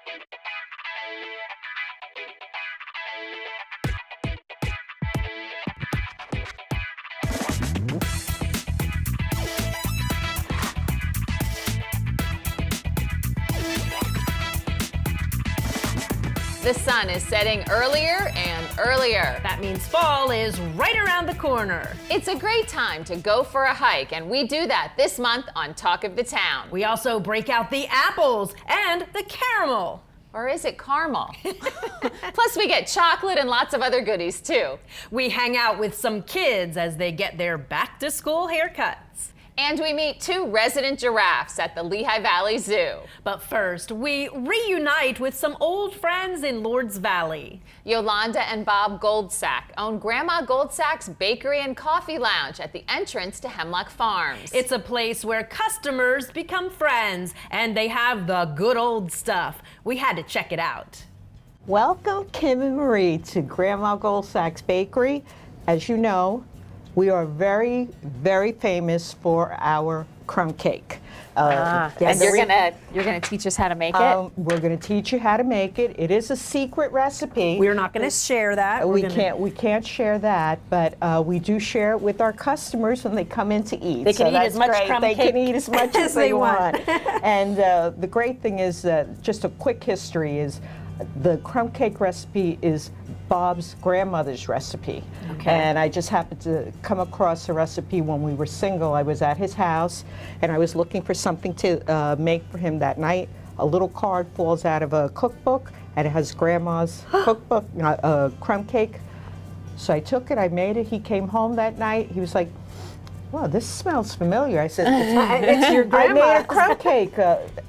The sun is setting earlier and earlier. That means fall is right around the corner. It's a great time to go for a hike, and we do that this month on Talk of the Town. We also break out the apples and the caramel. Or is it caramel? Plus, we get chocolate and lots of other goodies, too. We hang out with some kids as they get their back-to-school haircuts. And we meet 2 resident giraffes at the Lehigh Valley Zoo. But first, we reunite with some old friends in Lords Valley. Yolanda and Bob Goldsack own Grandma Goldsack's Bakery and Coffee Lounge at the entrance to Hemlock Farms. It's a place where customers become friends, and they have the good old stuff. We had to check it out. Welcome, Kim and Marie, to Grandma Goldsack's Bakery. As you know, we are very, very famous for our crumb cake. Yes. And you're gonna teach us how to make it? We're going to teach you how to make it. It is a secret recipe. We're not going to share that. We can't share that, but we do share it with our customers when they come in to eat. They can eat as much crumb cake. They can eat as much as they want. And the great thing is that, just a quick history, is the crumb cake recipe is Bob's grandmother's recipe. Okay. And I just happened to come across a recipe when we were single. I was at his house and I was looking for something to make for him that night. A little card falls out of a cookbook and it has grandma's cookbook, crumb cake. So I took it, I made it. He came home that night. He was like, "Wow, this smells familiar." I said, It's your grandma. I made a crumb cake.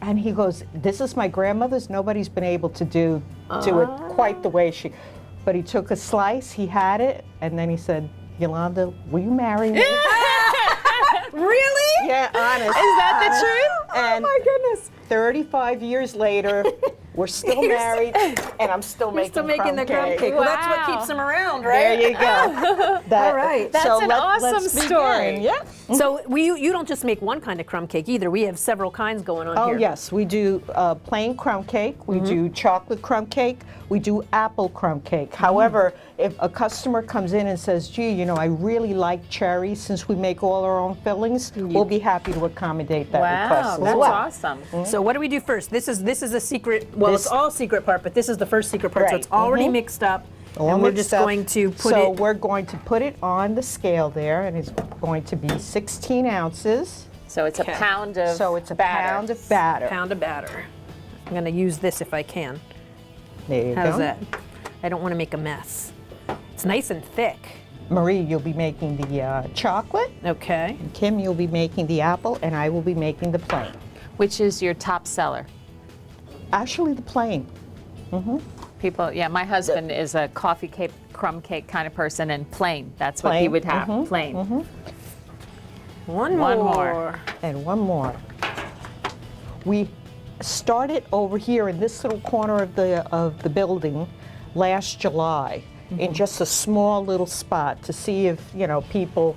And he goes, "This is my grandmother's. Nobody's been able to do it quite the way she..." But he took a slice, he had it, and then he said, "Yolanda, will you marry me?" Really? Yeah, honest. Is that the truth? And oh my goodness. 35 years later, we're still married, and I'm still making the crumb cake. Well, that's what keeps them around, right? There you go. All right. That's an awesome story. Yeah. So you don't just make one kind of crumb cake either. We have several kinds going on here. Oh, yes. We do plain crumb cake. We do chocolate crumb cake. We do apple crumb cake. However, if a customer comes in and says, "Gee, you know, I really like cherry," since we make all our own fillings, we'll be happy to accommodate that request as That's well. awesome. So what do we do first? This is a secret. Well, it's all secret part, but this is the first secret part. So Right. it's already mixed up, and we're just going to put So it. we're going to put it on the scale there, and it's going to be 16 ounces. So it's a pound of So it's a batter. pound of batter. Pound of batter. I'm going to use this if I can. There you How's go. that? I don't want to make a mess. It's nice and thick. Marie, you'll be making the chocolate. Okay. Kim, you'll be making the apple, and I will be making the plain. Which is your top seller? Actually, the plain. People, yeah, my husband is a coffee cake, crumb cake kind of person, and plain. That's what he Plain, would have, plain. One One more. more. And one more. We started over here in this little corner of the building last July in just a small little spot to see if, you know, people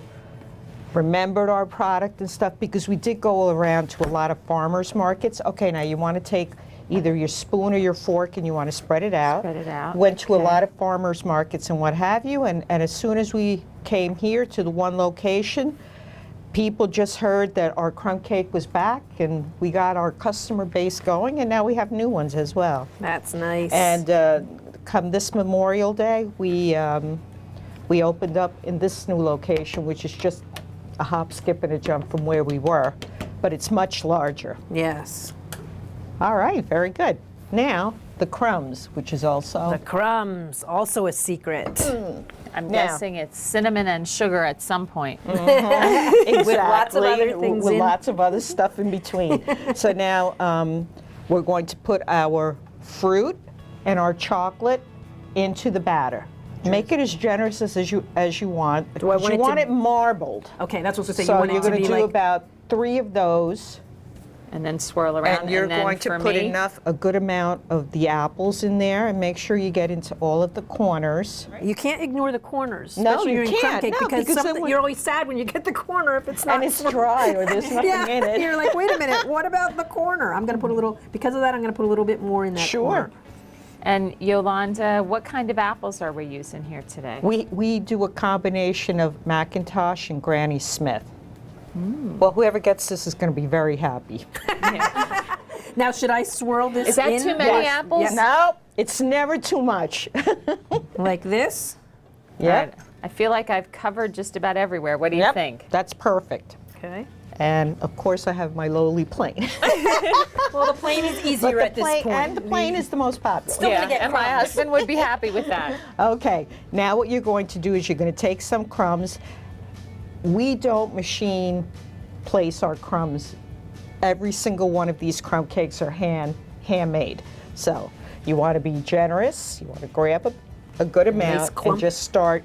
remembered our product and stuff, because we did go around to a lot of farmers markets. Okay, now you want to take either your spoon or your fork and you want to spread it out. Spread it out, Went to a okay. lot of farmers markets and what have you, and as soon as we came here to the one location, people just heard that our crumb cake was back, and we got our customer base going, and now we have new ones as well. That's nice. And come this Memorial Day, we opened up in this new location, which is just a hop, skip, and a jump from where we were, but it's much larger. yes. All right, very good. Now, the crumbs, which is also... The crumbs, also a secret. I'm Now- guessing it's cinnamon and sugar at some point. Exactly, With lots of other things with in. lots of other stuff in between. So now we're going to put our fruit and our chocolate into the batter. Make it as generous as you want. Do I want you it want to- it marbled. Okay, that's what I was going to say. So You want you're it to going be to do like about 3 of those. And then swirl around. And you're then going to for put me, a good amount of the apples in there, and make sure you get into all of the corners. You can't ignore the corners. No, especially you during crumb can't. cake, No, because because then you're always sad when you get the corner if it's not. And it's dry or there's nothing yeah, in it. You're like, wait a minute, what about the corner? I'm going to put a little, because of that, I'm going to put a little bit more in that Sure. corner. And Yolanda, what kind of apples are we using here today? We do a combination of Macintosh and Granny Smith. Well, whoever gets this is going to be very happy. Now, should I swirl this Is that in? too many Yes. apples? Yes. No, it's never too much. Like this? Yep. All right. I feel like I've covered just about everywhere. What do you Yep, think? that's perfect. Okay. And of course, I have my lowly plane. Well, the plane is easier But at this point. and the plane is the most popular. gonna get and my crumbs. husband would be happy with that. Okay, now what you're going to do is you're going to take some crumbs. We don't machine place our crumbs. Every single one of these crumb cakes are handmade. So you want to be generous. You want to grab a good amount clump. and just start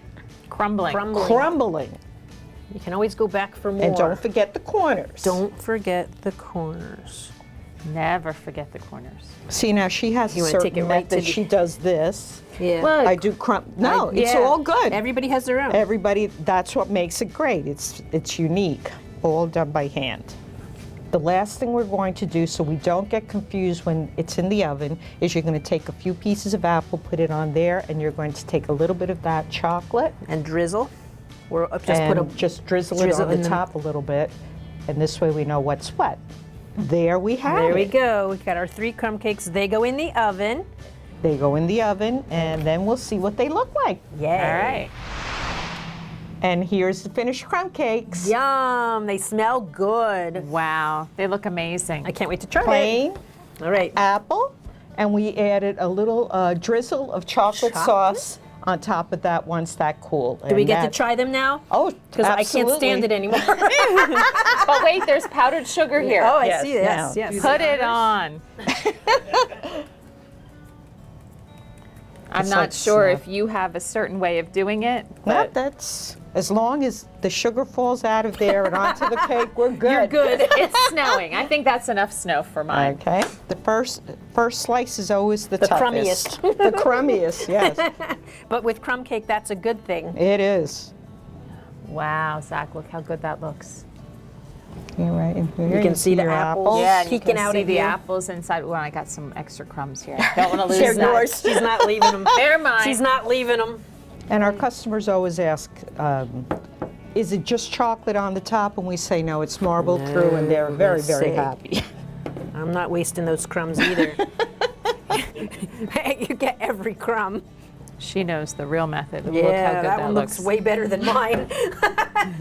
Crumbling. crumbling. You can always go back for more. And don't forget the corners. Don't forget the corners. Never forget the corners. See, now she has You a wanna take certain it right to method. the- She does this. Yeah. Look. I do crumb. No, it's Yeah. all good. Everybody has their own. Everybody, that's what makes it great. It's unique, all done by hand. The last thing we're going to do, so we don't get confused when it's in the oven, is you're going to take a few pieces of apple, put it on there, and you're going to take a little bit of that chocolate And drizzle. Or just and put a just drizzle it drizzle on in the the- top a little bit, and this way we know what's what. There we have There it. we go. We've got our 3 crumb cakes. They go in the oven. They go in the oven, and then we'll see what they look like. Yay. All right. And here's the finished crumb cakes. Yum. They smell good. Wow. They look amazing. I can't wait to try Plain it. All right. apple, and we added a little drizzle of chocolate sauce on top of that once that cooled. Do we get to try them now? Oh, Because I can't stand it anymore. But wait, there's powdered sugar here. Oh, I Yes, see. now. Yes, yes. Put it on. I'm It's not like sure snow. if you have a certain way of doing it, Well, but that's as long as the sugar falls out of there and onto the cake, we're good. You're good. it's snowing. I think that's enough snow for mine. Okay. The first slice is always the toughest. crummiest. The crummiest, yes. But with crumb cake, that's a good thing. It is. Wow, Zach, look how good that looks. You're right. And here You can see the your apples. Yeah, and you Peeking can out see at the you. apples inside. Well, I got some extra crumbs here. Don't want to They're lose that. yours. She's not leaving them. They're mine. She's not leaving them. And our customers always ask, is it just chocolate on the top? And we say, no, it's marbled through, and they're very, let's very see. happy. I'm not wasting those crumbs either. You get every crumb. She knows the real method. Look how Yeah, good that one looks way better than mine.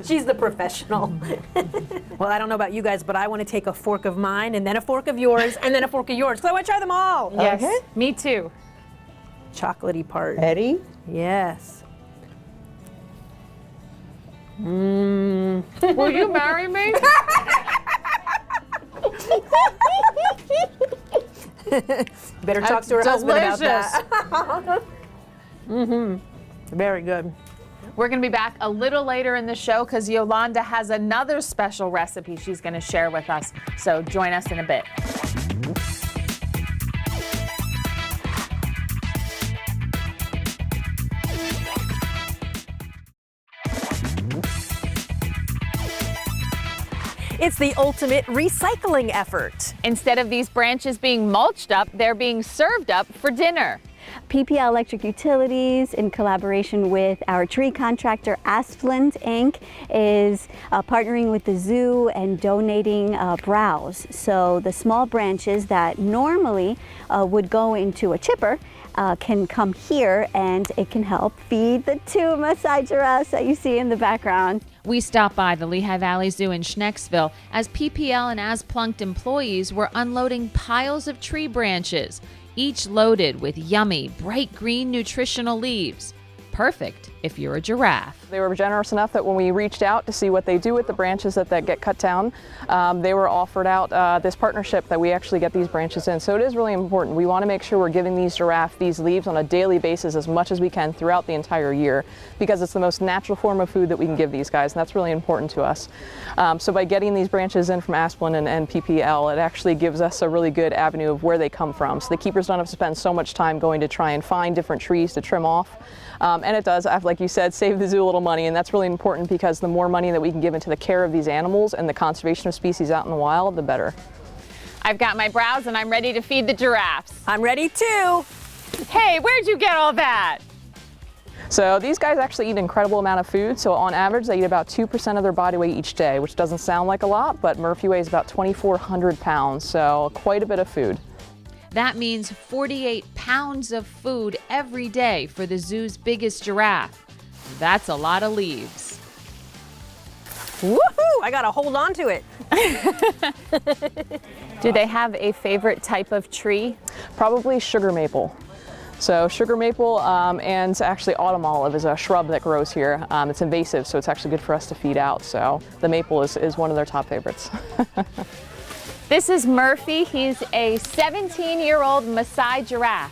She's the professional. Well, I don't know about you guys, but I want to take a fork of mine, and then a fork of yours, and then a fork of yours, because I want to try them all. Yes, Okay. me too. Chocolatey part. Eddie? Yes. Will you marry me? Better talk to her husband about that. Delicious. Very good. We're going to be back a little later in the show because Yolanda has another special recipe she's going to share with us. So join us in a bit. It's the ultimate recycling effort. Instead of these branches being mulched up, they're being served up for dinner. PPL Electric Utilities, in collaboration with our tree contractor Asplund Inc., is partnering with the zoo and donating browse. So the small branches that normally would go into a chipper can come here, and it can help feed the 2 Maasai giraffes that you see in the background. We stopped by the Lehigh Valley Zoo in Schnecksville as PPL and Asplund employees were unloading piles of tree branches, each loaded with yummy, bright green nutritional leaves. Perfect if you're a giraffe. They were generous enough that when we reached out to see what they do with the branches that get cut down, they were offered out this partnership that we actually get these branches in. So it is really important. We want to make sure we're giving these giraffe these leaves on a daily basis as much as we can throughout the entire year, because it's the most natural form of food that we can give these guys, and that's really important to us. So by getting these branches in from Asplund and PPL, it actually gives us a really good avenue of where they come from. So the keepers don't have to spend so much time going to try and find different trees to trim off. And it does, like you said, save the zoo a little money, and that's really important because the more money that we can give into the care of these animals and the conservation of species out in the wild, the better. I've got my browse and I'm ready to feed the giraffes. I'm ready too. Hey, where'd you get all that? So these guys actually eat an incredible amount of food. So on average, they eat about 2% of their body weight each day, which doesn't sound like a lot, but Murphy weighs about 2,400 pounds, so quite a bit of food. That means 48 pounds of food every day for the zoo's biggest giraffe. That's a lot of leaves. Woohoo! I gotta hold on to it. Do they have a favorite type of tree? Probably sugar maple. So sugar maple and actually autumn olive is a shrub that grows here. It's invasive, so it's actually good for us to feed out. So the maple is one of their top favorites. This is Murphy. He's a 17-year-old Maasai giraffe.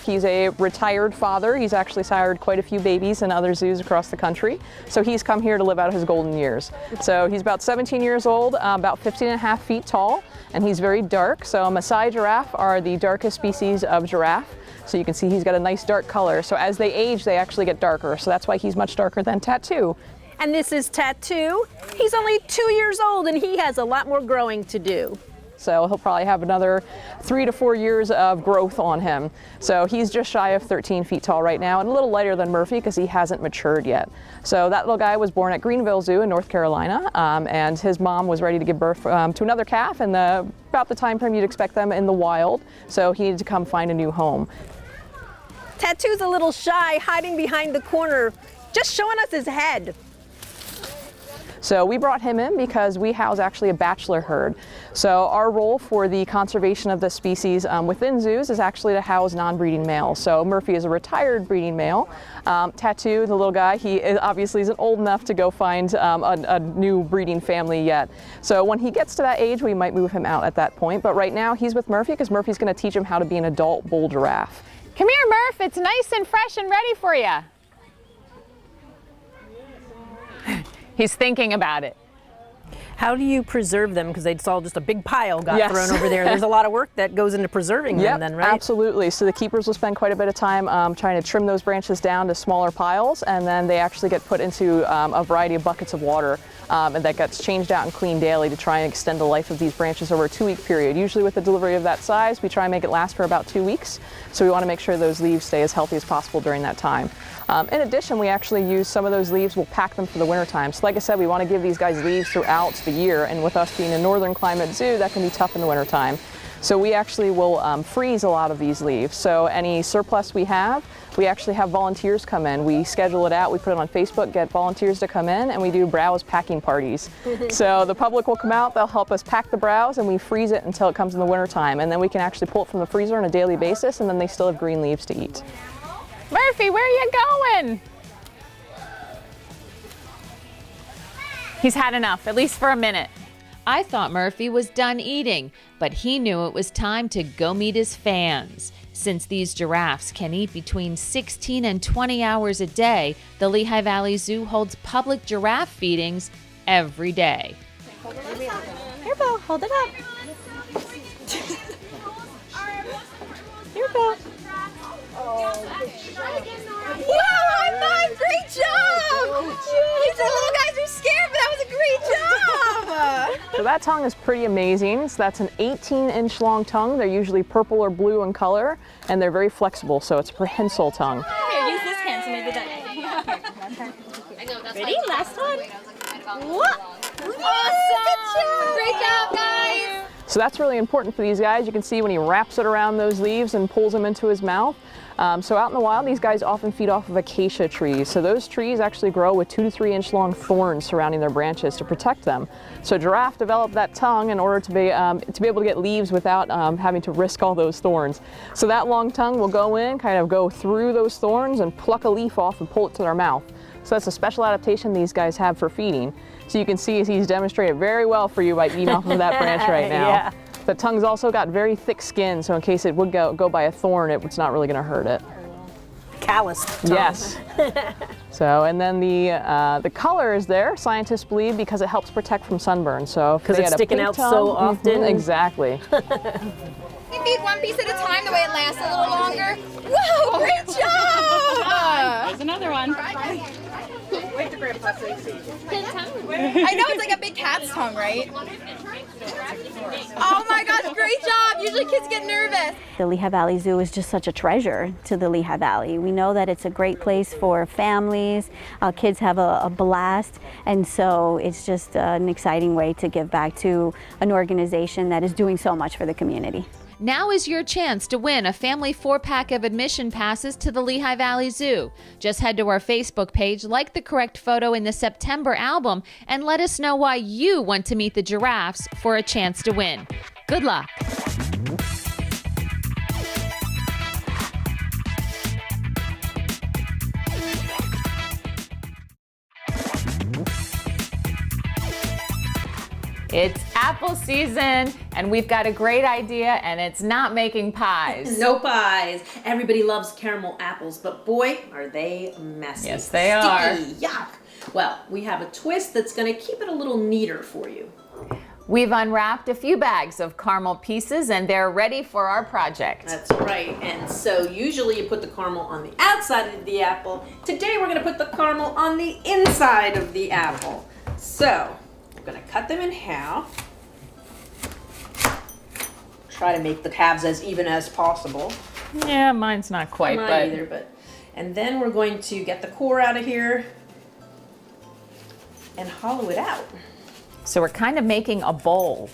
He's a retired father. He's actually sired quite a few babies in other zoos across the country. So he's come here to live out his golden years. So he's about 17 years old, about 15.5 feet tall, and he's very dark. So Maasai giraffe are the darkest species of giraffe. So you can see he's got a nice dark color. So as they age, they actually get darker. So that's why he's much darker than Tattoo. And this is Tattoo. He's only 2 years old and he has a lot more growing to do. So he'll probably have another 3 to 4 years of growth on him. So he's just shy of 13 feet tall right now and a little lighter than Murphy because he hasn't matured yet. So that little guy was born at Greenville Zoo in North Carolina, and his mom was ready to give birth to another calf in about the time frame you'd expect them in the wild. So he needed to come find a new home. Tattoo's a little shy, hiding behind the corner, just showing us his head. So we brought him in because we house actually a bachelor herd. So our role for the conservation of the species within zoos is actually to house non-breeding males. So Murphy is a retired breeding male. Tattoo, the little guy, he obviously isn't old enough to go find a new breeding family yet. So when he gets to that age, we might move him out at that point. But right now he's with Murphy because Murphy's going to teach him how to be an adult bull giraffe. Come here, Murph. It's nice and fresh and ready for you. He's thinking about it. How do you preserve them? Because it's all just a big pile got Yes. thrown over there. There's a lot of work that goes into preserving them then, right? Absolutely. So the keepers will spend quite a bit of time trying to trim those branches down to smaller piles, and then they actually get put into a variety of buckets of water, and that gets changed out and cleaned daily to try and extend the life of these branches over a 2-week period. Usually with a delivery of that size, we try and make it last for about 2 weeks. So we want to make sure those leaves stay as healthy as possible during that time. In addition, we actually use some of those leaves, we'll pack them for the winter time. So like I said, we want to give these guys leaves throughout the year, and with us being a northern climate zoo, that can be tough in the winter time. So we actually will freeze a lot of these leaves. So any surplus we actually have volunteers come in. We schedule it out, we put it on Facebook, get volunteers to come in, and we do browse packing parties. So the public will come out, they'll help us pack the browse, and we freeze it until it comes in the winter time. And then we can actually pull it from the freezer on a daily basis, and then they still have green leaves to eat. Murphy, where are you going? He's had enough, at least for a minute. I thought Murphy was done eating, but he knew it was time to go meet his fans. Since these giraffes can eat between 16 and 20 hours a day, the Lehigh Valley Zoo holds public giraffe feedings every day. Here, Bo, hold it up. Here, Bo. Wow, high five! Great job! These little guys are scared, but that was a great job! So that tongue is pretty amazing. So that's an 18-inch long tongue. They're usually purple or blue in color, and they're very flexible, so it's a prehensile tongue. Here, use this hand to make the dice. Ready? Last one. What? Awesome! Great job, guys! So that's really important for these guys. You can see when he wraps it around those leaves and pulls them into his mouth. So out in the wild, these guys often feed off of acacia trees. So those trees actually grow with 2 to 3 inch long thorns surrounding their branches to protect them. So giraffe developed that tongue in order to be able to get leaves without having to risk all those thorns. So that long tongue will go in, kind of go through those thorns and pluck a leaf off and pull it to their mouth. So that's a special adaptation these guys have for feeding. So you can see he's demonstrated very well for you by eating off of that branch right now. Yeah. The tongue's also got very thick skin, so in case it would go by a thorn, it's not really going to hurt it. Calloused tongue. Yes. So, and then the color is there, scientists believe, because it helps protect from sunburn. So, Because it's sticking out so often. Exactly. You feed one piece at a time, the way it lasts a little longer. Whoa, great job! There's another one. Wait to Grandpa so you see. I know, it's like a big cat's tongue, right? Oh my gosh, great job! Usually kids get nervous. The Lehigh Valley Zoo is just such a treasure to the Lehigh Valley. We know that it's a great place for families. Kids have a blast, and so it's just an exciting way to give back to an organization that is doing so much for the community. Now is your chance to win a family 4-pack of admission passes to the Lehigh Valley Zoo. Just head to our Facebook page, like the correct photo in the September album, and let us know why you want to meet the giraffes for a chance to win. Good luck. It's apple season, and we've got a great idea, and it's not making pies. No pies. Everybody loves caramel apples, but boy, are they messy. Yes, they are. Sticky, yuck. Well, we have a twist that's going to keep it a little neater for you. We've unwrapped a few bags of caramel pieces, and they're ready for our project. That's right. And so usually you put the caramel on the outside of the apple. Today we're going to put the caramel on the inside of the apple. So we're going to cut them in half. Try to make the halves as even as possible. Yeah, mine's not quite, Mine but either, but. And then we're going to get the core out of here and hollow it out. so we're kind of making a bowl.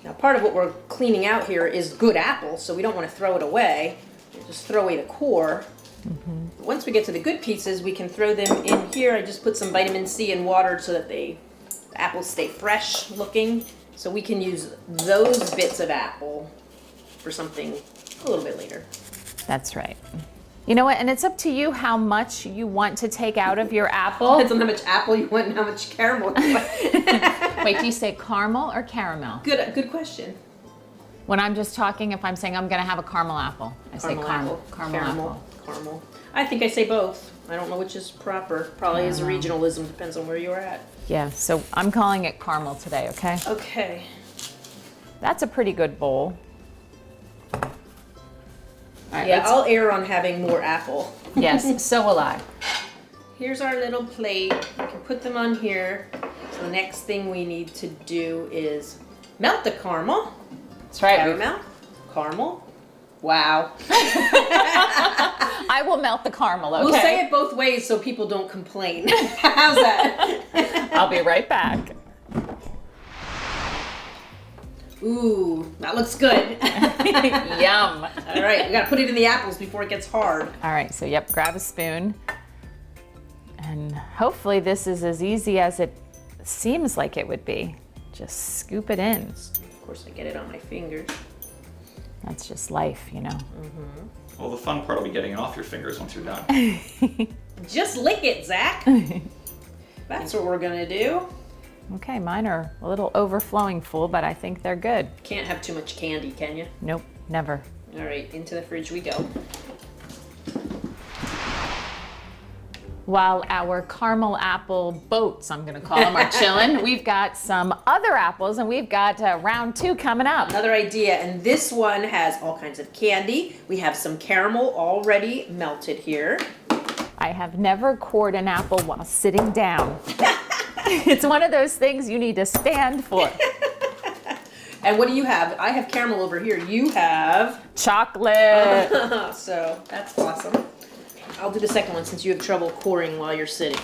Now part of what we're cleaning out here is good apple, so we don't want to throw it away. We'll just throw away the core. Once we get to the good pieces, we can throw them in here. I just put some vitamin C in water so that the apples stay fresh looking. So we can use those bits of apple for something a little bit later. That's right. You know what? And it's up to you how much you want to take out of your apple. Depends on how much apple you want and how much caramel you want. Wait, do you say caramel or caramel? Good question. When I'm just talking, if I'm saying I'm going to have a caramel apple, I say caramel. Caramel. I think I say both. I don't know which is proper. Probably is a regionalism. Depends on where you're at. Yeah, so I'm calling it caramel today, okay? Okay. That's a pretty good bowl. All right, Yeah, I'll err on having more apple. yes, so will I. Here's our little plate. We can put them on here. So the next thing we need to do is melt the caramel. That's right. Caramel. Wow. I will melt the caramel, okay? We'll say it both ways so people don't complain. How's that? I'll be right back. Ooh, that looks good. Yum. All right, we gotta put it in the apples before it gets hard. All right, so yep, grab a spoon. And hopefully this is as easy as it seems like it would be. Just scoop it in. Of course, I get it on my fingers. That's just life, you know. Well, the fun part will be getting it off your fingers once you're done. Just lick it, Zach. That's what we're gonna do. Okay, mine are a little overflowing full, but I think they're good. Can't have too much candy, can you? Nope, never. All right, into the fridge we go. While our caramel apple boats, I'm gonna call them, are chilling, we've got some other apples, and we've got round 2 coming up. Another idea, and this one has all kinds of candy. We have some caramel already melted here. I have never cored an apple while sitting down. It's one of those things you need to stand for. And what do you have? I have caramel over here. You have Chocolate. so that's awesome. I'll do the second one since you have trouble coring while you're sitting.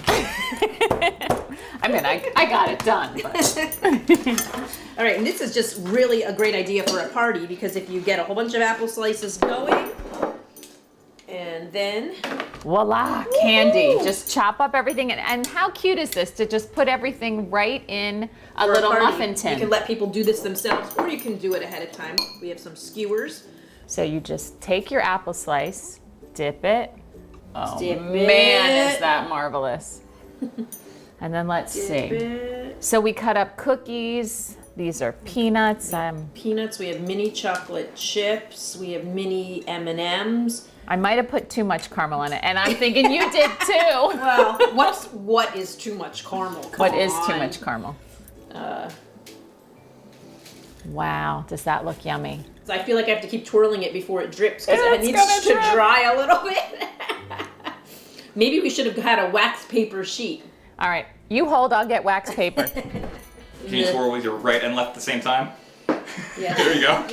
I mean, I got it done. But. All right, and this is just really a great idea for a party because if you get a whole bunch of apple slices going, and then Voila, candy. Just chop up everything. And how cute is this to just put everything right in a for little party, muffin tin? You can let people do this themselves, or you can do it ahead of time. We have some skewers. So you just take your apple slice, dip it Oh Dip man, it. is that marvelous. And then let's see. It. So we cut up cookies. These are peanuts. Peanuts. We have mini chocolate chips. We have mini M&Ms. I might have put too much caramel in it, and I'm thinking you did too. Well, what is too much caramel? What is too much caramel? Wow, does that look yummy? So I feel like I have to keep twirling it before it drips because It's it needs gonna to drip. dry a little bit. Maybe we should have had a wax paper sheet. All right, you hold, I'll get wax paper. Can you twirl with your right and left at the same time? Yeah. There you go.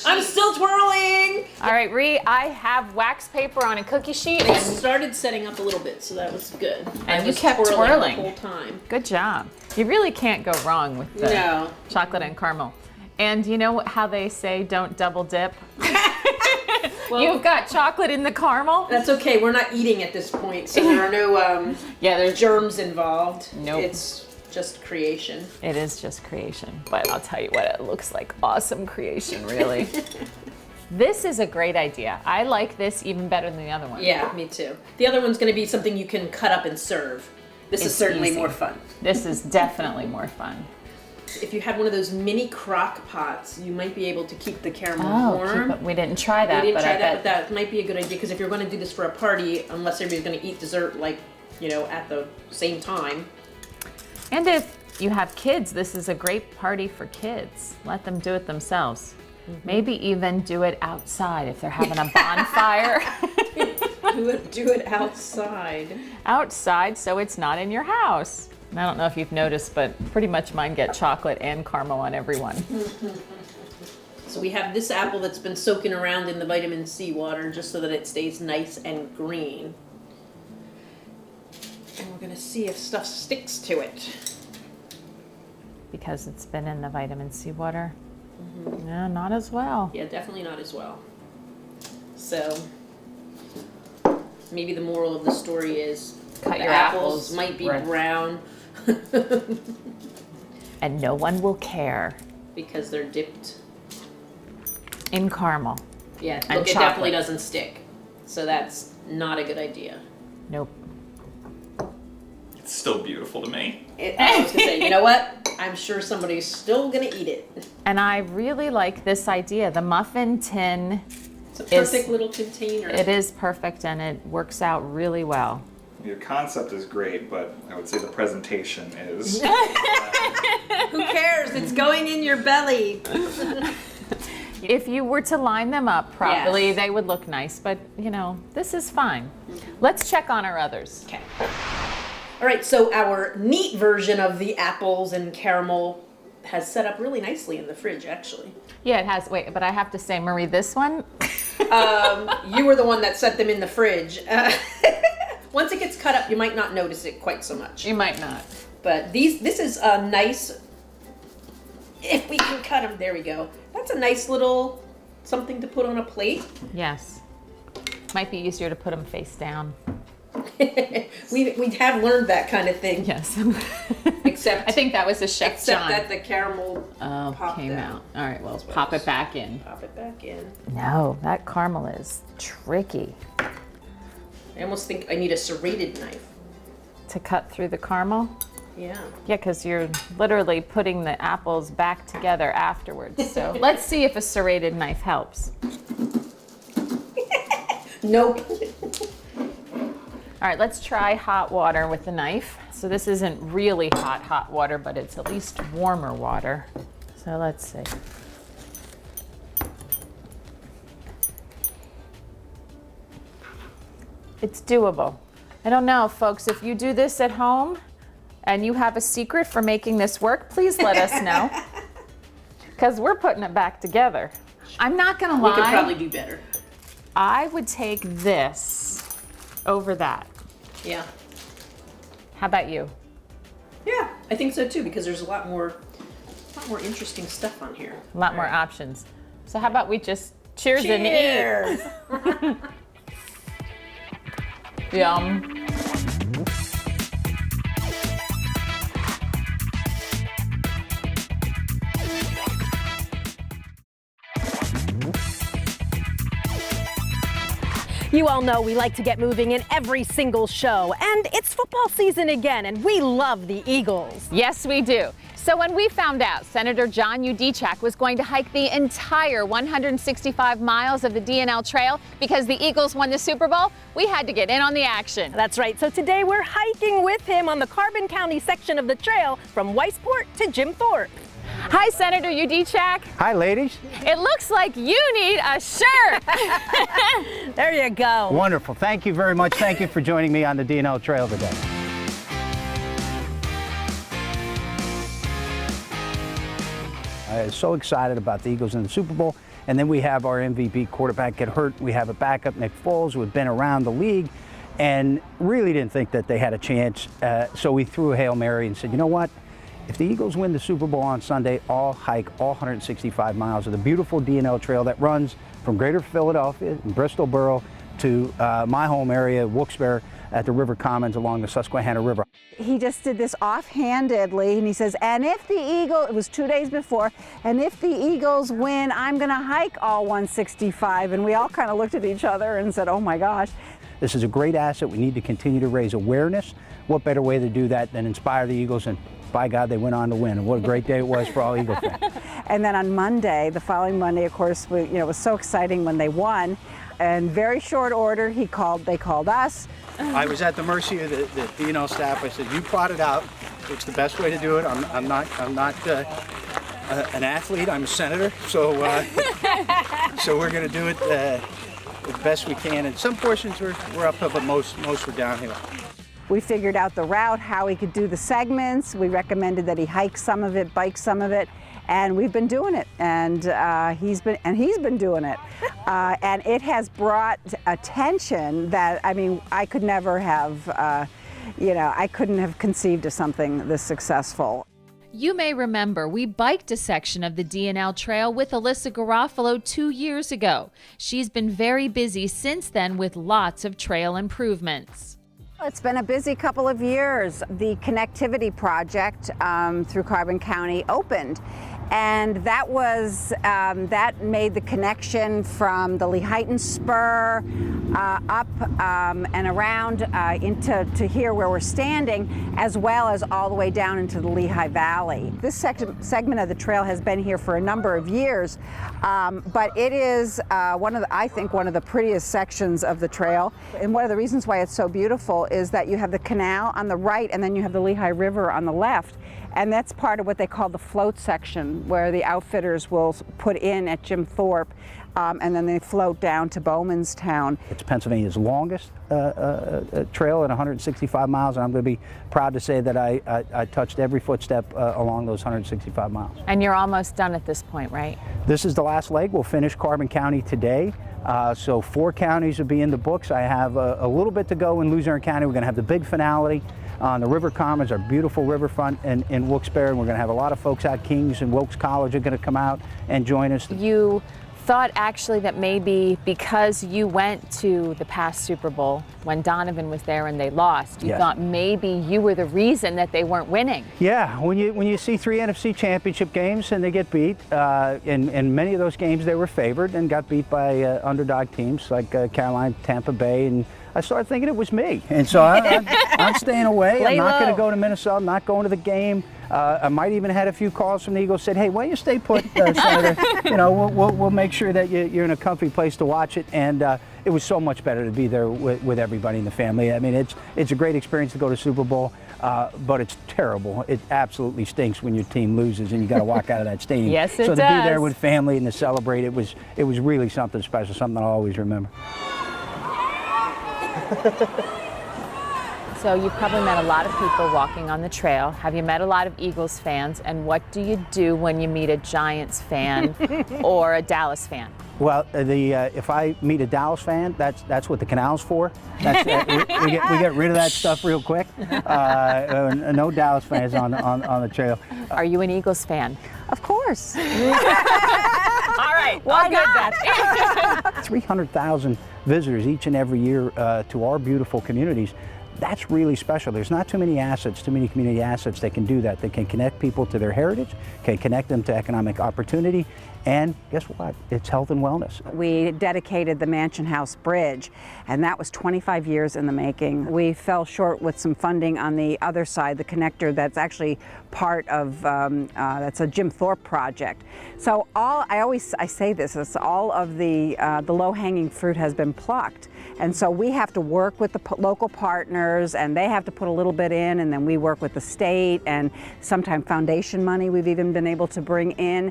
I'm still twirling. All right, Ree, I have wax paper on a cookie sheet. I started setting up a little bit, so that was good. And I you was kept twirling twirling. the whole time. Good job. You really can't go wrong with the No. chocolate and caramel. And you know how they say don't double dip? Well, You've got chocolate in the caramel? that's okay. We're not eating at this point, so there are no Yeah, there's germs involved. Nope. It's just creation. It is just creation, but I'll tell you what, it looks like awesome creation, really. This is a great idea. I like this even better than the other one. Yeah, me too. The other one's going to be something you can cut up and serve. This is It's certainly easy. more fun. This is definitely more fun. If you had one of those mini crock pots, you might be able to keep the caramel warm. We didn't try that, We didn't but try I that, bet but that might be a good idea because if you're going to do this for a party, unless everybody's going to eat dessert at the same time. And if you have kids, this is a great party for kids. Let them do it themselves. Maybe even do it outside if they're having a bonfire. Do it outside. Outside, so it's not in your house. And I don't know if you've noticed, but pretty much mine get chocolate and caramel on everyone. So we have this apple that's been soaking around in the vitamin C water just so that it stays nice and green. And we're going to see if stuff sticks to it. Because it's been in the vitamin C water. No, not as well. Yeah, definitely not as well. So maybe the moral of the story is Cut the your apples might be red. brown And no one will care. because they're dipped. In caramel. Yeah, And look, it chocolate. definitely doesn't stick. So that's not a good idea. Nope. It's still beautiful to me. I was gonna say, you know what? I'm sure somebody's still gonna eat it. And I really like this idea. The muffin tin, It's a perfect little container. it is perfect and it works out really well. Your concept is great, but I would say the presentation is. Who cares? It's going in your belly. If you were to line them up properly, Yes. they would look nice, but this is fine. Let's check on our others. Okay. All right, so our neat version of the apples and caramel has set up really nicely in the fridge, actually. Yeah, it has. Wait, but I have to say, Marie, this one, You were the one that set them in the fridge. Once it gets cut up, you might not notice it quite so much. you might not. But this is a nice, if we can cut them, there we go. That's a nice little something to put on a plate. Yes. Might be easier to put them face down. we have learned that kind of thing. Yes. Except I think that was a Chef except John. that the caramel Oh, came out. All right, well, pop it back in. Pop it back in. No, that caramel is tricky. I almost think I need a serrated knife. To cut through the caramel? Yeah. Yeah, because you're literally putting the apples back together afterwards. So let's see if a serrated knife helps. Nope. All right, let's try hot water with the knife. So this isn't really hot water, but it's at least warmer water. So let's see. It's doable. I don't know, folks, if you do this at home and you have a secret for making this work, please let us know. Because we're putting it back together. I'm not gonna lie. We could probably do better. I would take this over that. Yeah. How about you? Yeah, I think so too because there's a lot more interesting stuff on here. A lot more options. So how about we just cheers and eat? Cheers. Yum. You all know we like to get moving in every single show, and it's football season again, and we love the Eagles. Yes, we do. So when we found out Senator John Yudichak was going to hike the entire 165 miles of the D&L Trail because the Eagles won the Super Bowl, we had to get in on the action. That's right. So today we're hiking with him on the Carbon County section of the trail from Weisport to Jim Thorpe. Hi, Senator Yudichak. Hi, ladies. It looks like you need a shirt. There you go. Wonderful. Thank you very much. Thank you for joining me on the D&L Trail today. I was so excited about the Eagles in the Super Bowl, and then we have our MVP quarterback get hurt. We have a backup, Nick Foles, who had been around the league and really didn't think that they had a chance. So we threw a Hail Mary and said, you know what? If the Eagles win the Super Bowl on Sunday, I'll hike all 165 miles of the beautiful D&L Trail that runs from Greater Philadelphia and Bristol Borough to my home area, Wilkes-Barre, at the River Commons along the Susquehanna River. He just did this offhandedly, and he says, and if the Eagles, it was 2 days before, and if the Eagles win, I'm gonna hike all 165. And we all kind of looked at each other and said, oh my gosh. This is a great asset. We need to continue to raise awareness. What better way to do that than inspire the Eagles? And by God, they went on to win. And what a great day it was for all Eagle fans. And then on Monday, the following Monday, of course, it was so exciting when they won. And very short order, they called us. I was at the mercy of the D&L staff. I said, you plot it out. It's the best way to do it. I'm not an athlete. I'm a senator. So so we're going to do it the best we can. And some portions we're uphill, but most were downhill. We figured out the route, how he could do the segments. We recommended that he hike some of it, bike some of it. And we've been doing it, and he's been doing it, and it has brought attention that I could never have, I couldn't have conceived of something this successful. You may remember we biked a section of the D&L Trail with Alyssa Garofalo 2 years ago. She's been very busy since then with lots of trail improvements. It's been a busy couple of years. The connectivity project through Carbon County opened, and that was that made the connection from the Lehigh Spur up and around to here where we're standing, as well as all the way down into the Lehigh Valley. This segment of the trail has been here for a number of years, but it is I think one of the prettiest sections of the trail. And one of the reasons why it's so beautiful is that you have the canal on the right, and then you have the Lehigh River on the left. And that's part of what they call the float section, where the outfitters will put in at Jim Thorpe, and then they float down to Bowmanstown. It's Pennsylvania's longest trail at 165 miles, and I'm going to be proud to say that I touched every footstep along those 165 miles. And you're almost done at this point, right? This is the last leg. We'll finish Carbon County today. So 4 counties will be in the books. I have a little bit to go in Luzerne County. We're going to have the big finale on the River Commons, our beautiful riverfront in Wilkes-Barre. And we're going to have a lot of folks out. Kings and Wilkes College are going to come out and join us. You thought actually that maybe because you went to the past Super Bowl when Donovan was there and they lost, you thought maybe you were the reason that they weren't winning. Yeah, when you see 3 NFC championship games and they get beat, in many of those games they were favored and got beat by underdog teams like Carolina, Tampa Bay, and I started thinking it was me. And so I'm staying away. I'm not going to go to Minnesota. I'm not going to the game. I might even had a few calls from the Eagles, said, hey, why don't you stay put, Senator? We'll make sure that you're in a comfy place to watch it. And it was so much better to be there with everybody in the family. I mean, it's a great experience to go to Super Bowl, but it's terrible. It absolutely stinks when your team loses and you got to walk out of that stadium. Yes, it so does. to be there with family and to celebrate, it was really something special, something I'll always remember. So you've probably met a lot of people walking on the trail. Have you met a lot of Eagles fans? And what do you do when you meet a Giants fan or a Dallas fan? Well, if I meet a Dallas fan, that's what the canal's for. We get rid of that stuff real quick. No Dallas fans on the trail. Are you an Eagles fan? Of course. All right. Why not? 300,000 visitors each and every year to our beautiful communities. That's really special. There's not too many community assets that can do that. They can connect people to their heritage, can connect them to economic opportunity, And guess what? It's health and wellness. We dedicated the Mansion House Bridge, and that was 25 years in the making. We fell short with some funding on the other side, the connector that's actually part of, that's a Jim Thorpe project. So I say this, is all of the low-hanging fruit has been plucked. And so we have to work with the local partners, and they have to put a little bit in, and then we work with the state, and sometimes foundation money we've even been able to bring in.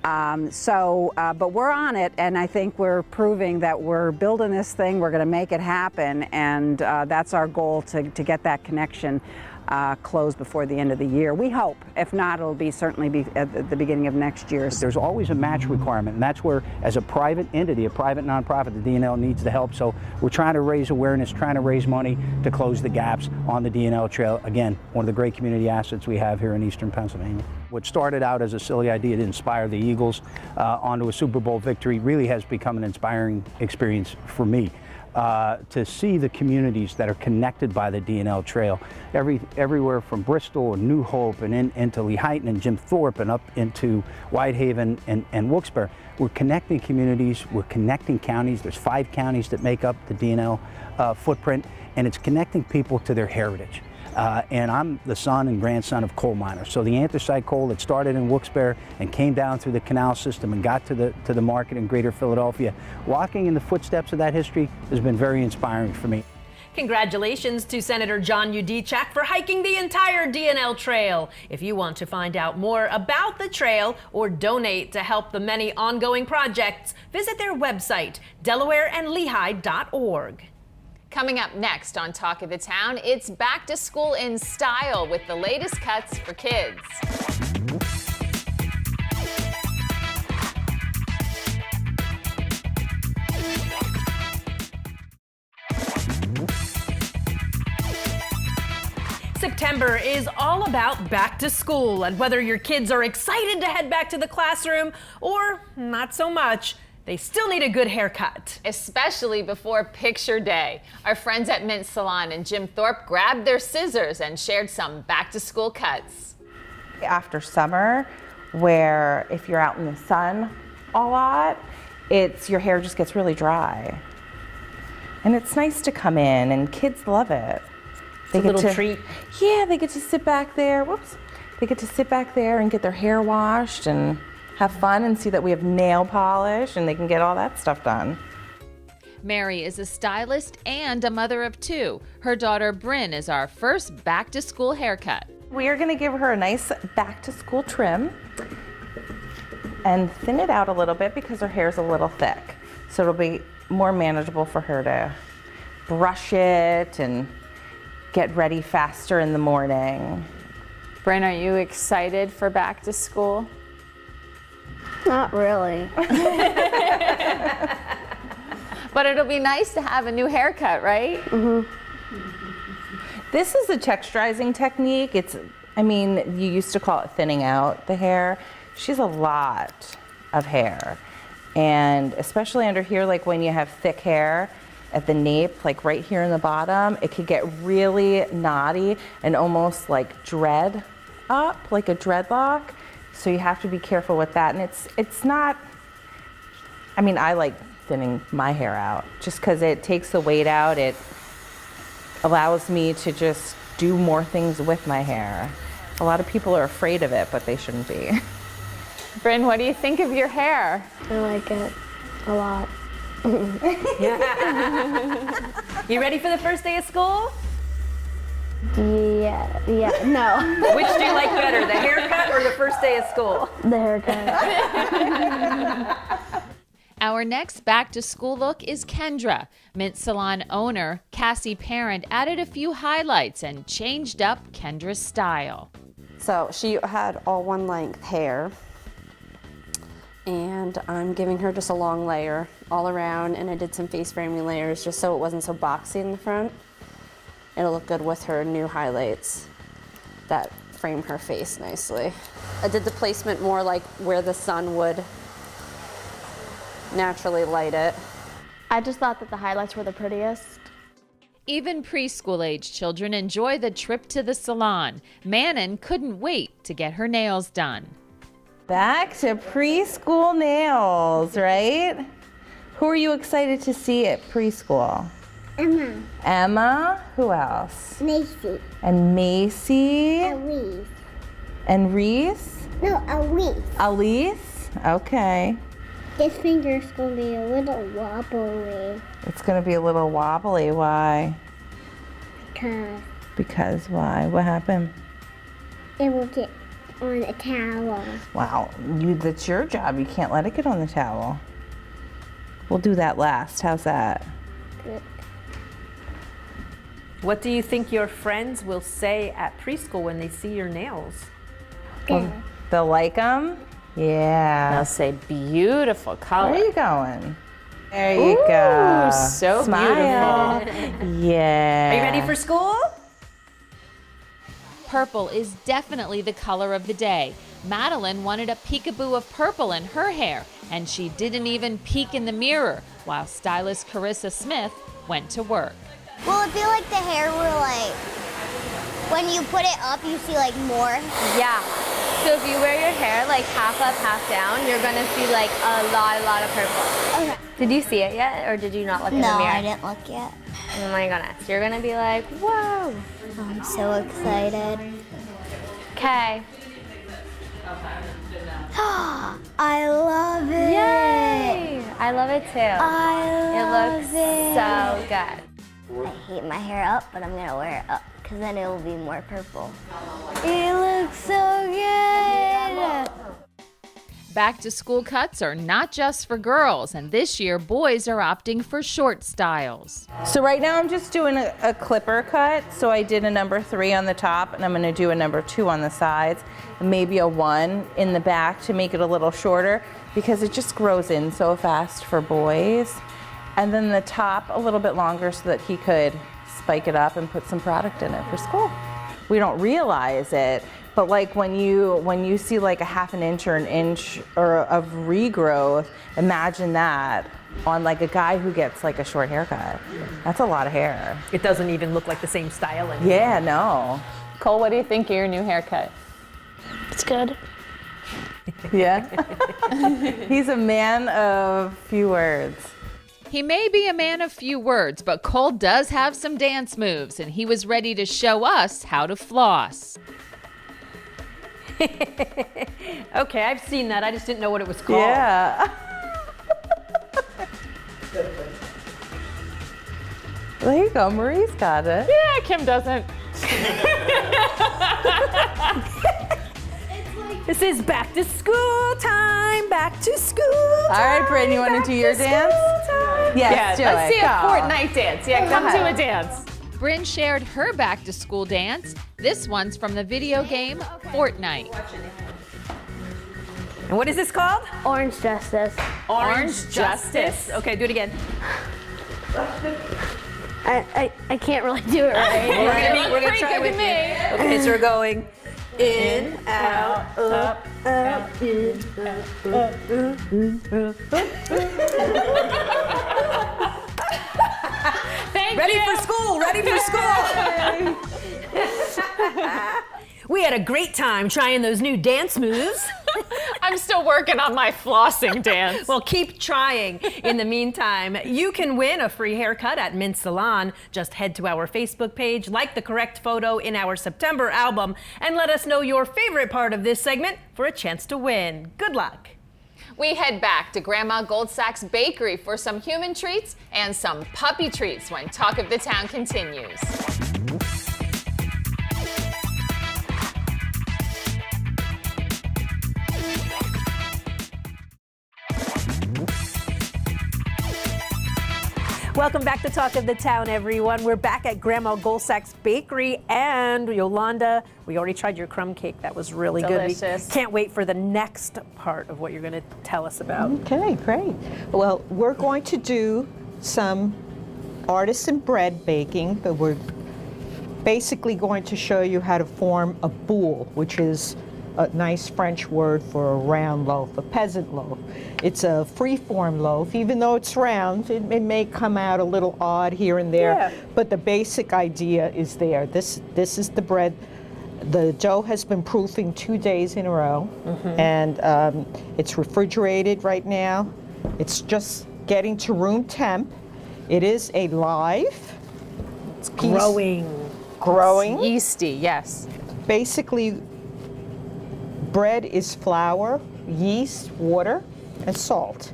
But we're on it, and I think we're proving that we're building this thing, we're going to make it happen, and that's our goal, to get that connection closed before the end of the year. We hope. If not, it'll certainly be at the beginning of next year. There's always a match requirement, and that's where, as a private entity, a private nonprofit, the DNL needs the help. So we're trying to raise awareness, trying to raise money to close the gaps on the DNL Trail. Again, one of the great community assets we have here in Eastern Pennsylvania. What started out as a silly idea to inspire the Eagles onto a Super Bowl victory really has become an inspiring experience for me. To see the communities that are connected by the DNL Trail, everywhere from Bristol and New Hope and into Lehigh and Jim Thorpe and up into Whitehaven and Wilkes-Barre. We're connecting communities, we're connecting counties. There's 5 counties that make up the DNL footprint, and it's connecting people to their heritage. And I'm the son and grandson of coal miners. So the anthracite coal that started in Wilkes-Barre and came down through the canal system and got to the market in Greater Philadelphia, walking in the footsteps of that history has been very inspiring for me. Congratulations to Senator John Yudichak for hiking the entire DNL Trail. If you want to find out more about the trail or donate to help the many ongoing projects, visit their website, delawareandlehigh.org. Coming up next on Talk of the Town, it's back to school in style with the latest cuts for kids. September is all about back to school, and whether your kids are excited to head back to the classroom or not so much, they still need a good haircut. Especially before picture day. Our friends at Mint Salon and Jim Thorpe grabbed their scissors and shared some back to school cuts. After summer, where if you're out in the sun a lot, your hair just gets really dry. And it's nice to come in, and kids love it. It's a little treat. Yeah, they get to sit back there. Whoops. They get to sit back there and get their hair washed and have fun and see that we have nail polish, and they can get all that stuff done. Mary is a stylist and a mother of 2. Her daughter Bryn is our first back to school haircut. We are going to give her a nice back to school trim and thin it out a little bit because her hair is a little thick. So it'll be more manageable for her to brush it and get ready faster in the morning. Bryn, are you excited for back to school? Not really. But it'll be nice to have a new haircut, right? Mm-hmm. This is a texturizing technique. You used to call it thinning out the hair. She has a lot of hair. And especially under here, like when you have thick hair at the nape, like right here in the bottom, it could get really knotty and almost like dread up, like a dreadlock. So you have to be careful with that. And it's not, I like thinning my hair out just because it takes the weight out. It allows me to just do more things with my hair. A lot of people are afraid of it, but they shouldn't be. Bryn, what do you think of your hair? I like it a lot. You ready for the first day of school? Yeah, no. Which do you like better, the haircut or the first day of school? The haircut. Our next back to school look is Kendra. Mint Salon owner Cassie Parent added a few highlights and changed up Kendra's style. So she had all one length hair, and I'm giving her just a long layer all around, and I did some face framing layers just so it wasn't so boxy in the front. It'll look good with her new highlights that frame her face nicely. I did the placement more like where the sun would naturally light it. I just thought that the highlights were the prettiest. Even preschool-age children enjoy the trip to the salon. Manon couldn't wait to get her nails done. Back to preschool nails, right? Who are you excited to see at preschool? Emma. Emma. Who else? Macy. And Macy. Elise. And Reese? No, Elise. Elise? Okay. This finger's gonna be a little wobbly. It's gonna be a little wobbly. Why? Because why? What happened? It will get on a towel. Wow, that's your job. You can't let it get on the towel. We'll do that last. How's that? Good. What do you think your friends will say at preschool when they see your nails? Good. They'll like them? Yeah. They'll say beautiful color. Where are you going? There you go. So Smile. beautiful. Yeah. Are you ready for school? Purple is definitely the color of the day. Madeline wanted a peekaboo of purple in her hair, and she didn't even peek in the mirror while stylist Carissa Smith went to work. Will it be like the hair where like, when you put it up, you see like more? Yeah. So if you wear your hair like half up, half down, you're gonna see like a lot of purple. Okay. Did you see it yet, or did you not look in the No, mirror? I didn't look yet. Oh my goodness, you're gonna be like, whoa. I'm so excited. Okay. I love it. Yay! I love it too. I love It looks so good. I hate my hair up, but I'm gonna wear it up because then it will be more purple. It looks so good. Back to school cuts are not just for girls, and this year boys are opting for short styles. So right now I'm just doing a clipper cut. So I did a number 3 on the top, and I'm gonna do a number 2 on the sides, and maybe a 1 in the back to make it a little shorter because it just grows in so fast for boys. And then the top a little bit longer so that he could spike it up and put some product in it for school. We don't realize it, but like when you see like a half an inch or an inch or of regrowth, imagine that on like a guy who gets like a short haircut. That's a lot of hair. It doesn't even look like the same style anymore. Yeah, no. Cole, what do you think of your new haircut? It's good. Yeah. He's a man of few words. He may be a man of few words, but Cole does have some dance moves, and he was ready to show us how to floss. Okay, I've seen that. I just didn't know what it was called. Yeah. There you go, Marie's got it. Yeah, Kim doesn't. This is back to school time. Back to school time. All right, Bryn, you want to do your dance? Yes, do let's it. see Go. a Fortnite dance. Yeah, come ahead. to a dance. Bryn shared her back to school dance. This one's from the video game Fortnite. And what is this called? Orange Justice. Orange Justice. Okay, do it again. I can't really do it right. We're gonna try with you. Okay, so we're going in, out, up, out, in, Ready for school. Ready for school. We had a great time trying those new dance moves. I'm still working on my flossing dance. Well, keep trying. In the meantime, you can win a free haircut at Mint Salon. Just head to our Facebook page, like the correct photo in our September album, and let us know your favorite part of this segment for a chance to win. Good luck. We head back to Grandma Goldsack's bakery for some human treats and some puppy treats when Talk of the Town continues. Welcome back to Talk of the Town, everyone. We're back at Grandma Goldsack's bakery, and Yolanda, we already tried your crumb cake. That was really Delicious. good. We can't wait for the next part of what you're going to tell us about. Okay, great. Well, we're going to do some artisan bread baking, but we're basically going to show you how to form a boule, which is a nice French word for a round loaf, a peasant loaf. It's a free-form loaf. Even though it's round, it may come out a little odd here and there, but the basic idea is there. This is the bread The dough has been proofing 2 days in a row, and it's refrigerated right now. It's just getting to room temp. It is a live. It's growing. Growing. It's yeasty, yes. Basically, bread is flour, yeast, water, and salt.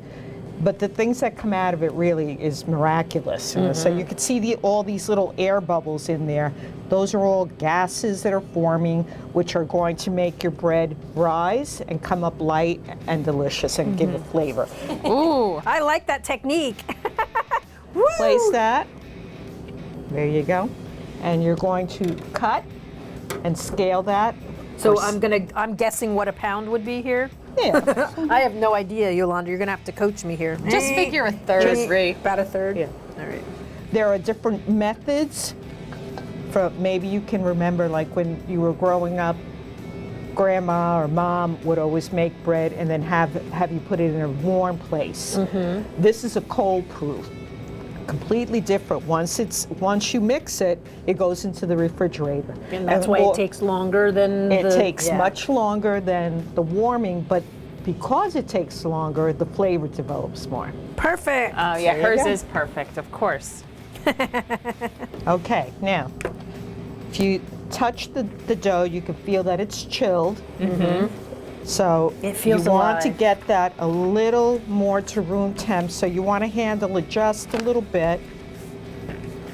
But the things that come out of it really is miraculous. So you can see all these little air bubbles in there. Those are all gases that are forming, which are going to make your bread rise and come up light and delicious and give it flavor. Ooh, I like that technique. Place that. There you go. And you're going to cut and scale that. So I'm guessing what a pound would be here? Yeah. I have no idea, Yolanda. You're gonna have to coach me here. Just figure a third, Ree. About a third? Yeah. All right. There are different methods. Maybe you can remember, like when you were growing up, grandma or mom would always make bread and then have you put it in a warm place. This is a cold proof. Completely different. Once you mix it, it goes into the refrigerator. And that's why it takes longer than it takes much longer than the warming, but because it takes longer, the flavor develops more. Perfect. Oh yeah, hers is perfect, of course. Okay, now, if you touch the dough, you can feel that it's chilled. So It feels you want to alive. get that a little more to room temp, so you want to handle it just a little bit.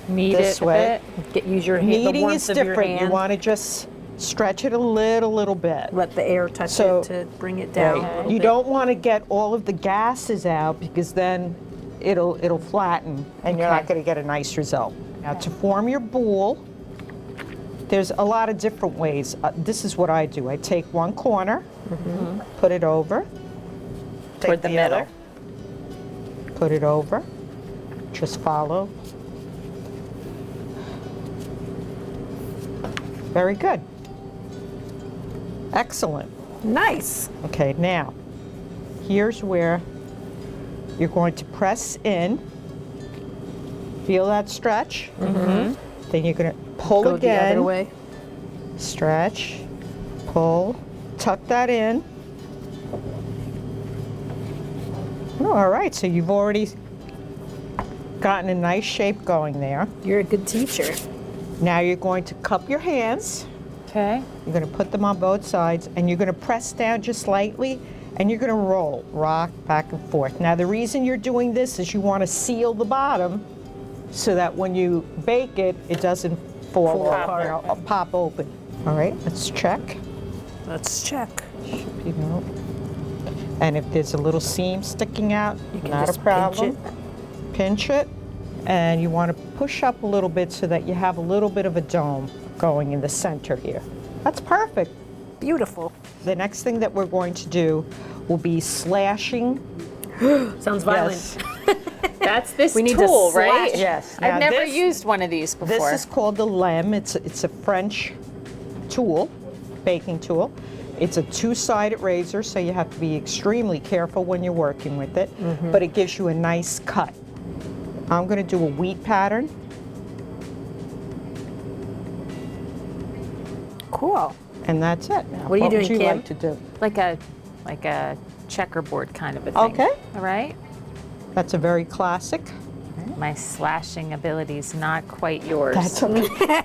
Knead This it a way. bit. Use your hand. the Kneading warmth is of your different. You hand. want to just stretch it a little bit. Let the air touch So- it to bring it down. Right. a little You bit. don't want to get all of the gases out because then it'll flatten and you're not going to get a nice result. Now to form your boule, there's a lot of different ways. This is what I do. I take one corner, put it over, Toward the middle. other, put it over, just follow. Very good. Excellent. Nice. Okay, now, here's where you're going to press in. Feel that stretch? Then you're going to pull Go again. the other way. Stretch, pull, tuck that in. Oh, all right, so you've already gotten a nice shape going there. You're a good teacher. Now you're going to cup your hands. Okay. You're going to put them on both sides, and you're going to press down just lightly, and you're going to rock back and forth. Now, the reason you're doing this is you want to seal the bottom so that when you bake it, it doesn't fall apart, pop open. All right, let's check. Let's check. Should be no. And if there's a little seam sticking out, You can not just a problem. pinch it. Pinch it, and you want to push up a little bit so that you have a little bit of a dome going in the center here. That's perfect. Beautiful. The next thing that we're going to do will be slashing. Sounds violent. Yes. That's this We need to tool, slash. right? Yes. I've Now never this- used one of these before. This is called the lem. It's a French tool, baking tool. It's a two-sided razor, so you have to be extremely careful when you're working with it, but it gives you a nice cut. I'm going to do a wheat pattern. Cool. And that's it. Now, What are you doing, would you Kim? like to do? like a checkerboard kind of a thing. Okay. All right. That's a very classic. My slashing ability's not quite yours. That's okay.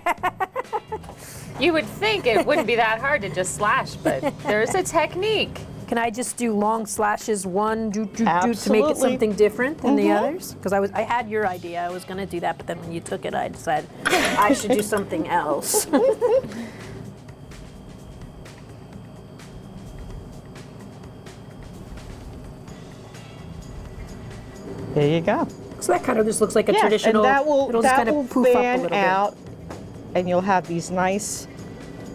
You would think it wouldn't be that hard to just slash, but there's a technique. Can I just do long slashes, one, to make it Absolutely. something different than the others? Because I had your idea, I was going to do that, but then when you took it, I decided I should do something else. There you go. So that kind of just looks like a Yeah, traditional. and that will it'll just kind of poof up a fan little out, and you'll have these nice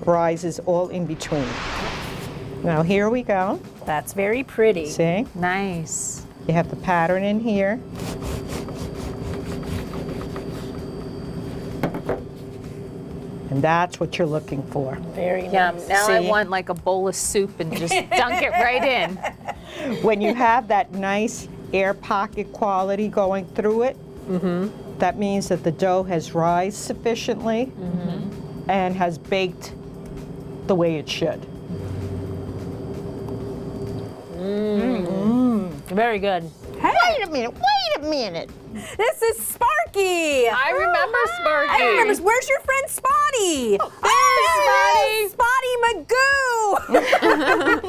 rises all in between. Now here we go. bit. That's very pretty. See? Nice. You have the pattern in here. And that's what you're looking for. Very Yum. nice. Now I See? want like a bowl of soup and just dunk it right in. When you have that nice air pocket quality going through it, that means that the dough has rised sufficiently and has baked the way it should. Very good. Hey. Wait a minute. This is Sparky. I remember Sparky. I remember. Where's your friend Spotty? Spotty Magoo.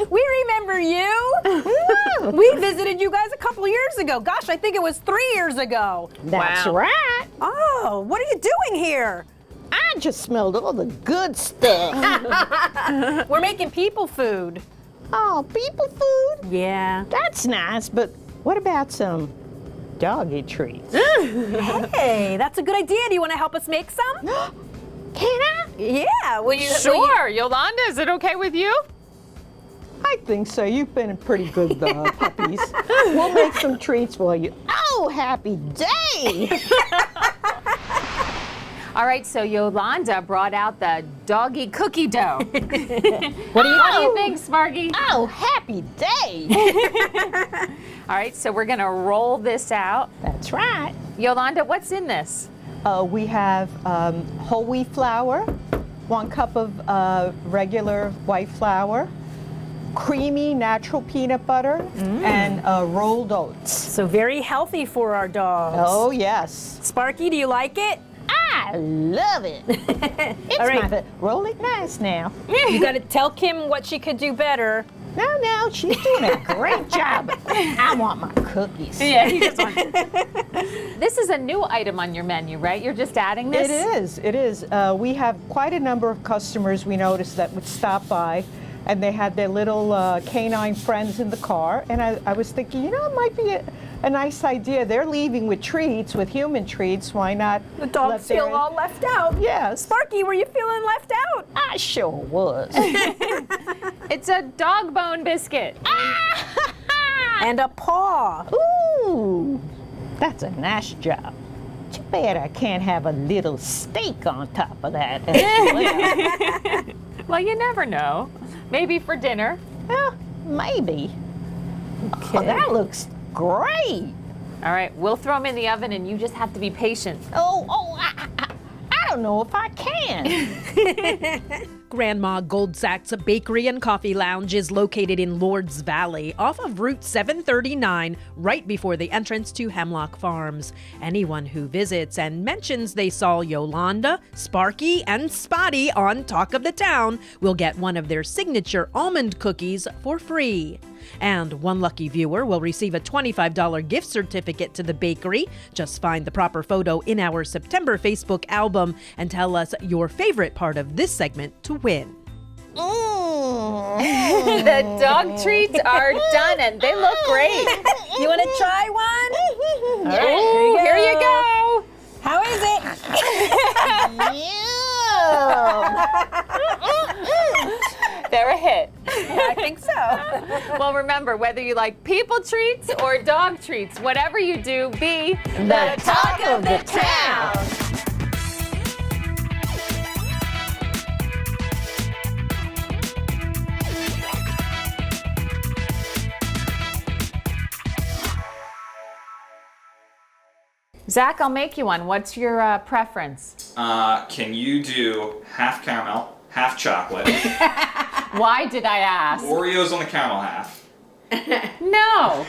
We remember you. We visited you guys a couple years ago. Gosh, I think it was 3 years ago. That's right. Oh, what are you doing here? I just smelled all the good stuff. We're making people food. Oh, people food? Yeah. That's nice, but what about some doggy treats? Hey, that's a good idea. Do you want to help us make some? Can I? Yeah. Will you? Sure. Yolanda, is it okay with you? I think so. You've been pretty good puppies. We'll make some treats for you. Oh, happy day! All right, so Yolanda brought out the doggy cookie dough. What do you think, Sparky? Oh, happy day! All right, so we're gonna roll this out. That's right. Yolanda, what's in this? We have whole wheat flour, 1 cup of regular white flour, creamy natural peanut butter, and rolled oats. So very healthy for our dogs. Oh, yes. Sparky, do you like it? I love it. It's All right. my roll it nice now. You got to tell Kim what she could do better. No, she's doing a great job. I want my cookies. Yeah, he just wants This is a new item on your menu, right? You're just adding this? It is. We have quite a number of customers we noticed that would stop by, and they had their little canine friends in the car, and I was thinking, it might be a nice idea. They're leaving with treats, with human treats. Why not? The dogs feel all left out. Yes. Sparky, were you feeling left out? I sure was. It's a dog bone biscuit. And a paw. Ooh, that's a nice job. Too bad I can't have a little steak on top of that as well. Well, you never know. Maybe for dinner. Well, maybe. Okay. Oh, that looks great. All right, we'll throw them in the oven and you just have to be patient. I don't know if I can. Grandma Goldsack's Bakery and Coffee Lounge is located in Lords Valley off of Route 739, right before the entrance to Hemlock Farms. Anyone who visits and mentions they saw Yolanda, Sparky, and Spotty on Talk of the Town will get one of their signature almond cookies for free. And one lucky viewer will receive a $25 gift certificate to the bakery. Just find the proper photo in our September Facebook album and tell us your favorite part of this segment to win. The dog treats are done and they look great. You want to try one? All right, here you go. How is it? They're a hit. I think so. Well, remember, whether you like people treats or dog treats, whatever you do, be The talk of the town. Zach, I'll make you one. What's your preference? Can you do half caramel, half chocolate? Why did I ask? Oreos on the caramel half. No.